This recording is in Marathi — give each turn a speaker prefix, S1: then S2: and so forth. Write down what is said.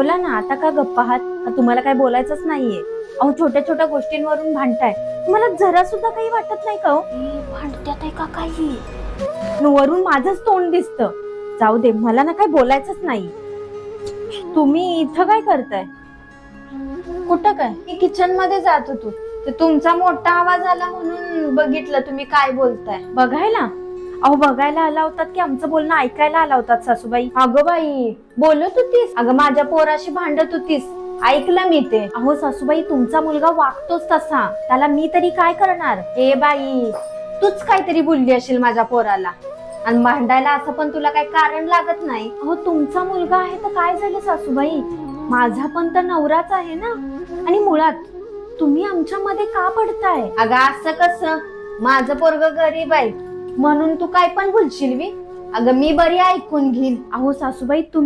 S1: बोला ना, आता का गप्प आहात? का तुम्हाला काय बोलायचंच नाहीये? अहो, छोट्या छोट्या गोष्टींवरून भांडताय. तुम्हाला जरा सुद्धा काही वाटत नाही का हो? भांडत्यात आहे का काही? वरून माझंच तोंड दिसतं. जाऊ दे, मला ना काय बोलायचंच नाही. तुम्ही इथं काय करताय?
S2: कुठं काय? मी किचन मध्ये जात होतो, तर तुमचा मोठा आवाज आला म्हणून बघितलं तुम्ही काय बोलताय.
S1: बघायला? अहो, बघायला आला होतात की आमचं बोलणं ऐकायला आला होतात सासूबाई?
S2: अगं बाई, बोलत होतीस? अगं माझ्या पोराशी भांडत होतीस, ऐकलं मी ते.
S1: अहो सासूबाई, तुमचा मुलगा वागतोच तसा, त्याला मी तरी काय करणार?
S2: ए बाई, तूच काहीतरी बोलली असेल माझ्या पोराला, आणि भांडायला असं पण तुला काही कारण लागत नाही.
S1: अहो, तुमचा मुलगा आहे तर काय झालं सासूबाई? माझा पण तर नवराच आहे ना. आणि मुळात तुम्ही आमच्यामध्ये का पडताय?
S2: अगं असं कसं? माझं पोरग गरीब आहे म्हणून तू काय पण बोलशील वी? अगं मी बरी ऐकून घेईन.
S1: अहो सासूबाई,